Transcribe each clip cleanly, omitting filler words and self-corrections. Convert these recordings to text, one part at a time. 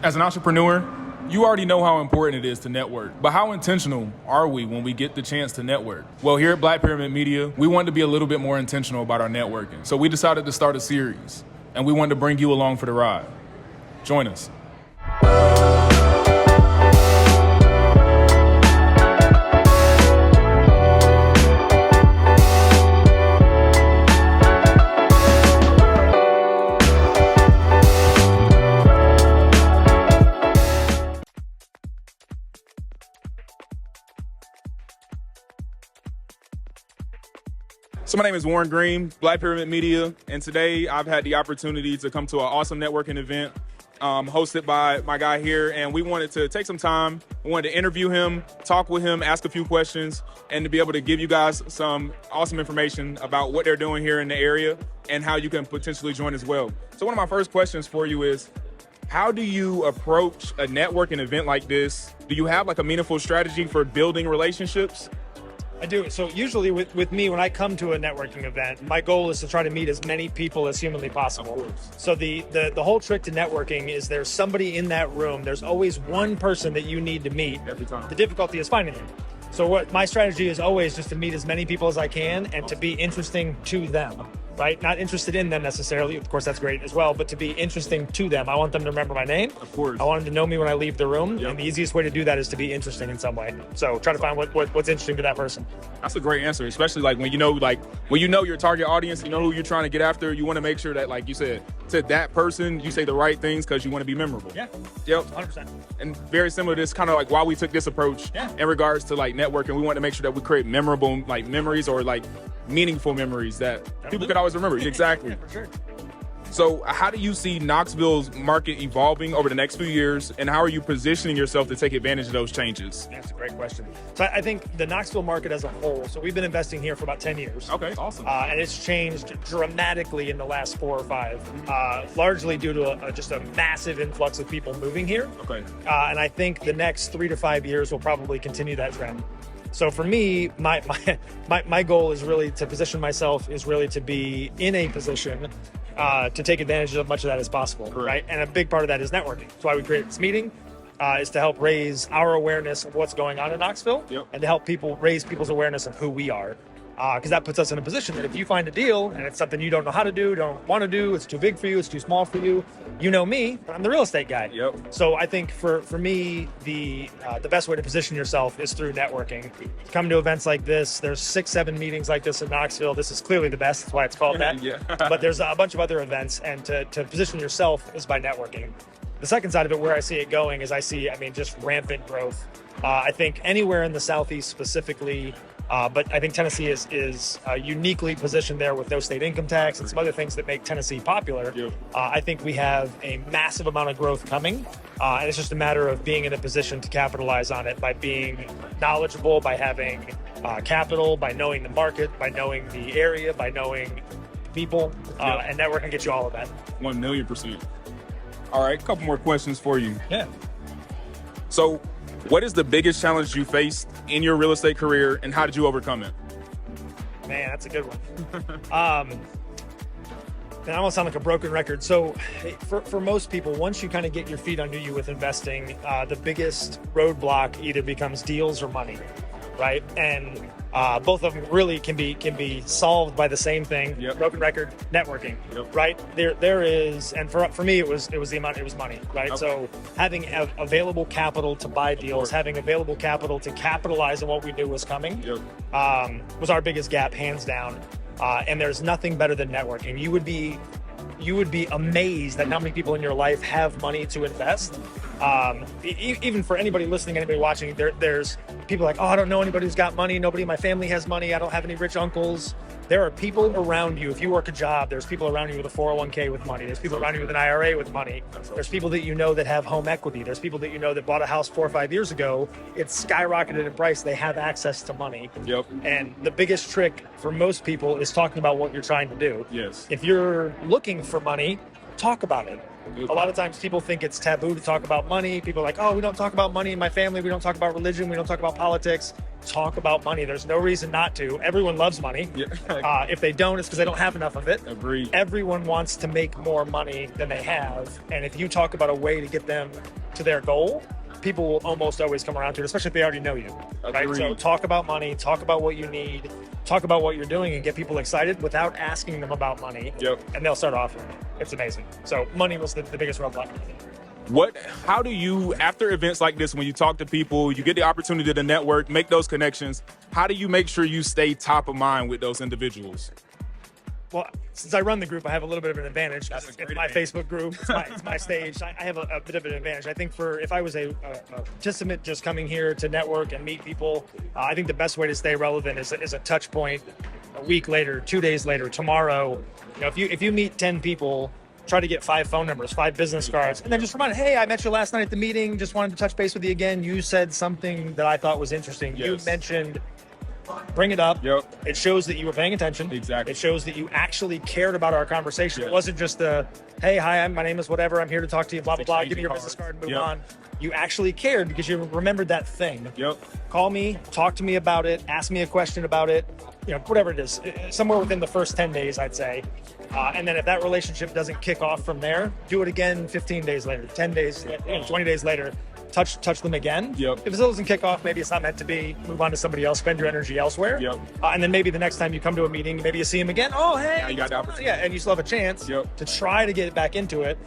As an entrepreneur, you already know how important it is to network, but how intentional are we when we get the chance to network? Well, here at Black Pyramid Media, we wanted to be a little bit more intentional about our networking. So we decided to start a series, and we wanted to bring you along for the ride. Join us. So my name is Warren Green, Black Pyramid Media, and today I've had the opportunity to come to an awesome networking event hosted by my guy here, and we wanted to take some time. We wanted to interview him, talk with him, ask a few questions, and to be able to give you guys some awesome information about what they're doing here in the area and how you can potentially join as well. So one of my first questions for you is, how do you approach a networking event like this? Do you have like a meaningful strategy for building relationships? I do. So usually with me, when I come to a networking event, my goal is to try to meet as many people as humanly possible. So the whole trick to networking is there's somebody in that room. There's always one person that you need to meet. Every time. The difficulty is finding them. So what my strategy is always just to meet as many people as I can and to be interesting to them, right? Not interested in them necessarily. Of course, that's great as well, but to be interesting to them. I want them to remember my name. Of course. I want them to know me when I leave the room. Yep. And the easiest way to do that is to be interesting in some way. So try to find what's interesting to that person. That's a great answer, especially like when you know your target audience, you know who you're trying to get after. You want to make sure that, like you said, to that person, you say the right things because you want to be memorable. Yeah. Yep. 100%. And very similar to this, kind of like why we took this approach in regards to like networking. We want to make sure that we create memorable like memories or like meaningful memories that people could always remember. Exactly. Yeah, for sure. So how do you see Knoxville's market evolving over the next few years, and how are you positioning yourself to take advantage of those changes? That's a great question. So I think the Knoxville market as a whole, so we've been investing here for about 10 years. Okay, awesome. And it's changed dramatically in the last 4 or 5, largely due to just a massive influx of people moving here. Okay. And I think the next 3 to 5 years will probably continue that trend. So for me, my goal is really to position myself is really to be in a position to take advantage of as much of that as possible, right? And a big part of that is networking. That's why we created this meeting, is to help raise our awareness of what's going on in Knoxville, and to help raise people's awareness of who we are. Because that puts us in a position that if you find a deal and it's something you don't know how to do, don't want to do, it's too big for you, it's too small for you, you know me, I'm the real estate guy. Yep. So I think for me, the best way to position yourself is through networking. Come to events like this. There's 6-7 meetings like this in Knoxville. This is clearly the best. That's why it's called that. Yeah. But there's a bunch of other events, and to position yourself is by networking. The second side of it, where I see it going, is just rampant growth. I think anywhere in the Southeast specifically, but I think Tennessee is uniquely positioned there with no state income tax and some other things that make Tennessee popular. Yep. I think we have a massive amount of growth coming, and it's just a matter of being in a position to capitalize on it by being knowledgeable, by having capital, by knowing the market, by knowing the area, by knowing people, and networking gets you all of that. 1,000,000%. All right, a couple more questions for you. Yeah. So, what is the biggest challenge you faced in your real estate career, and how did you overcome it? Man, that's a good one. And I almost sound like a broken record. So for most people, once you kind of get your feet under you with investing, the biggest roadblock either becomes deals or money, right? And both of them really can be solved by the same thing. Yep. Broken record, networking, right? There is, and for me, it was money, right? Okay. So having available capital to buy deals, having available capital to capitalize on what we knew was coming, was our biggest gap, hands down. And there's nothing better than networking. You would be amazed at how many people in your life have money to invest. Even for anybody listening, anybody watching, there's people like, oh, I don't know anybody who's got money. Nobody in my family has money. I don't have any rich uncles. There are people around you. If you work a job, there's people around you with a 401k with money. There's people around you with an IRA with money. There's people that you know that have home equity. There's people that you know that bought a house 4 or 5 years ago. It's skyrocketed in price. They have access to money. Yep. And the biggest trick for most people is talking about what you're trying to do. Yes. If you're looking for money, talk about it. A lot of times people think it's taboo to talk about money. People are like, oh, we don't talk about money in my family. We don't talk about religion. We don't talk about politics. Talk about money. There's no reason not to. Everyone loves money. Yeah. If they don't, it's because they don't have enough of it. Agreed. Everyone wants to make more money than they have. And if you talk about a way to get them to their goal, people will almost always come around to it, especially if they already know you. Right? So talk about money, talk about what you need, talk about what you're doing, and get people excited without asking them about money. Yep. And they'll start offering it. It's amazing. So money was the biggest roadblock. How do you, after events like this, when you talk to people, you get the opportunity to network, make those connections, how do you make sure you stay top of mind with those individuals? Well, since I run the group, I have a little bit of an advantage. It's my Facebook group. It's my stage. I have a bit of an advantage. I think if I was a participant just coming here to network and meet people, I think the best way to stay relevant is a touch point a week later, 2 days later, tomorrow. If you meet 10 people, try to get 5 phone numbers, 5 business cards, and then just remind, hey, I met you last night at the meeting. Just wanted to touch base with you again. You said something that I thought was interesting. Yes. You mentioned... Bring it up. Yep. It shows that you were paying attention. Exactly. It shows that you actually cared about our conversation. Yep. It wasn't just hey, hi, my name is whatever. I'm here to talk to you, blah, blah, blah. Give me your business card and move on. You actually cared because you remembered that thing. Yep. Call me, talk to me about it, ask me a question about it, whatever it is. Somewhere within the first 10 days, I'd say. And then if that relationship doesn't kick off from there, do it again 15 days later, 10 days, 20 days later. Touch them again. Yep. If it still doesn't kick off, maybe it's not meant to be. Move on to somebody else. Spend your energy elsewhere. Yep. And then maybe the next time you come to a meeting, maybe you see him again. Oh, hey. Now you got the opportunity. Yeah, and you still have a chance to try to get back into it.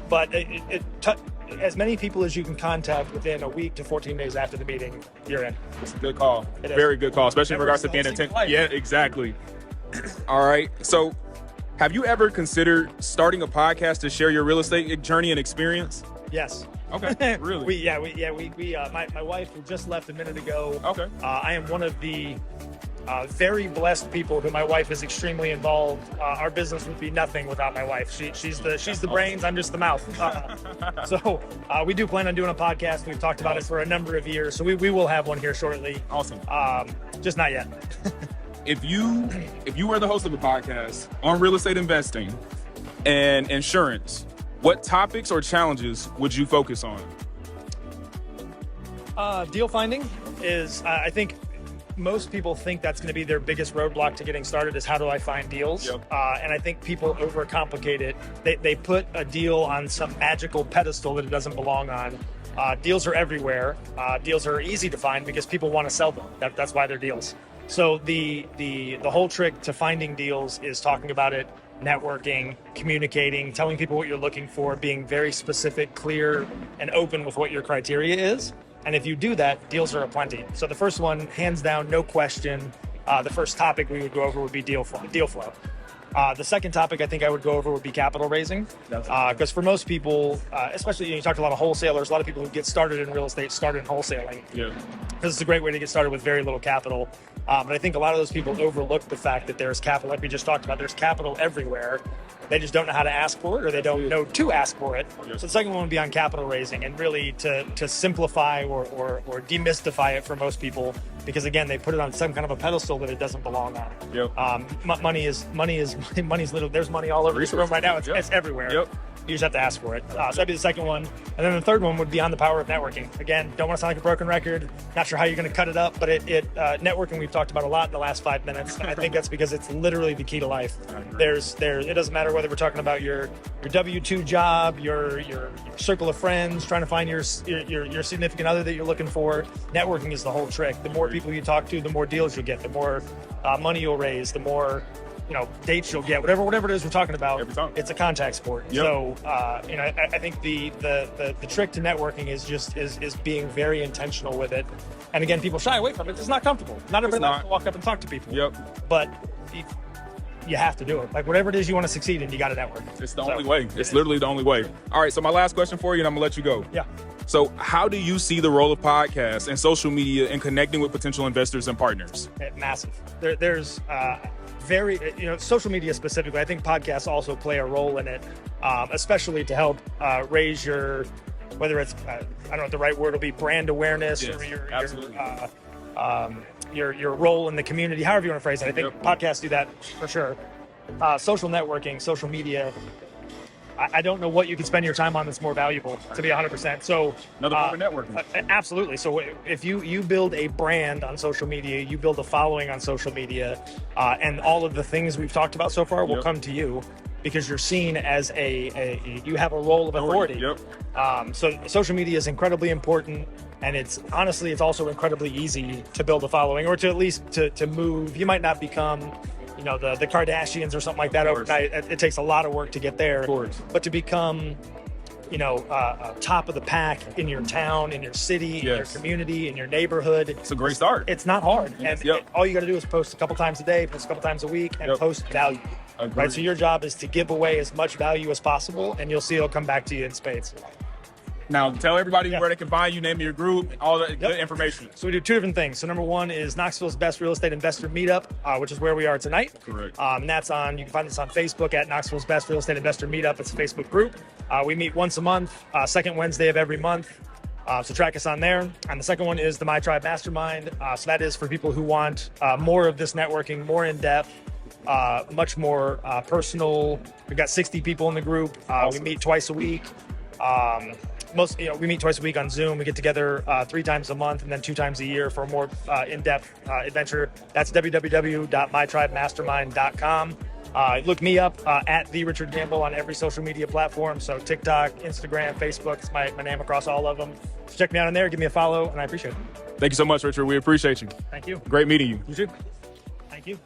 But as many people as you can contact within a week to 14 days after the meeting, you're in. It's a good call. Very good call, especially in regards to being intent. Yeah, exactly. All right. So, have you ever considered starting a podcast to share your real estate journey and experience? Yes. Okay. Really? My wife, who just left a minute ago. Okay. I am one of the very blessed people who my wife is extremely involved. Our business would be nothing without my wife. She's the brains. I'm just the mouth. So we do plan on doing a podcast. We've talked about it for a number of years. So we will have one here shortly. Awesome. Just not yet. If you were the host of a podcast on real estate investing and insurance, what topics or challenges would you focus on? Deal finding is, I think most people think that's going to be their biggest roadblock to getting started is how do I find deals? Yep. And I think people overcomplicate it. They put a deal on some magical pedestal that it doesn't belong on. Deals are everywhere. Deals are easy to find because people want to sell them. That's why they're deals. So the whole trick to finding deals is talking about it, networking, communicating, telling people what you're looking for, being very specific, clear, and open with what your criteria is. And if you do that, deals are aplenty. So the first one, hands down, no question, the first topic we would go over would be deal flow. The second topic I think I would go over would be capital raising. Because for most people, especially you talk to a lot of wholesalers, a lot of people who get started in real estate start in wholesaling. Yeah. Because it's a great way to get started with very little capital. But I think a lot of those people overlook the fact that there's capital, like we just talked about, there's capital everywhere. They just don't know how to ask for it, or they don't know to ask for it. So the second one would be on capital raising, and really to simplify or demystify it for most people, because again, they put it on some kind of a pedestal that it doesn't belong on. Yep. Money's little. There's money all over this room right now. It's everywhere. Yep. You just have to ask for it. So that'd be the second one. And then the third one would be on the power of networking. Again, don't want to sound like a broken record. Not sure how you're going to cut it up, but networking we've talked about a lot in the last 5 minutes. And I think that's because it's literally the key to life. It doesn't matter whether we're talking about your W-2 job, your circle of friends, trying to find your significant other that you're looking for. Networking is the whole trick. The more people you talk to, the more deals you'll get, the more money you'll raise, the more dates you'll get, whatever it is we're talking about. It's a contact sport. Yep. So I think the trick to networking is being very intentional with it. And again, people shy away from it. It's not comfortable. Not everybody likes to walk up and talk to people. Yep. But you have to do it. Like whatever it is you want to succeed in, you got to network. It's the only way. It's literally the only way. All right. So my last question for you, and I'm gonna let you go. Yeah. So how do you see the role of podcasts and social media in connecting with potential investors and partners? Massive. There's social media specifically, I think podcasts also play a role in it, especially to help raise your, whether it's, I don't know what the right word will be, brand awareness, yes, or your role in the community, however you want to phrase it. I think podcasts do that for sure. Social networking, social media, I don't know what you could spend your time on that's more valuable, to be 100%. So Another form of networking. Absolutely. So if you build a brand on social media, you build a following on social media, and all of the things we've talked about so far will come to you because you're seen as you have a role of authority. So social media is incredibly important, and it's also incredibly easy to build a following, or to at least to move. You might not become, the Kardashians or something like that overnight. It takes a lot of work to get there. But to become, top of the pack in your town, in your city, in your community, in your neighborhood. It's a great start. It's not hard. And all you got to do is post a couple times a day, post a couple times a week, and post value. Right. So your job is to give away as much value as possible, and you'll see it'll come back to you in spades. Now, tell everybody where they can find you, name of your group, all that good information. So we do two different things. So number one is Knoxville's Best Real Estate Investor Meetup, which is where we are tonight. Correct. And you can find us on Facebook at Knoxville's Best Real Estate Investor Meetup. It's a Facebook group. We meet once a month, second Wednesday of every month. So track us on there. And the second one is the My Tribe Mastermind. So that is for people who want more of this networking, more in depth, much more personal. We've got 60 people in the group. We meet twice a week. We meet twice a week on Zoom. We get together 3 times a month and then 2 times a year for a more in-depth adventure. That's www.mytribemastermind.com. Look me up at The Richard Gamble on every social media platform. So TikTok, Instagram, Facebook, it's my name across all of them. So check me out on there, give me a follow, and I appreciate it. Thank you so much, Richard. We appreciate you. Thank you. Great meeting you. You too. Thank you.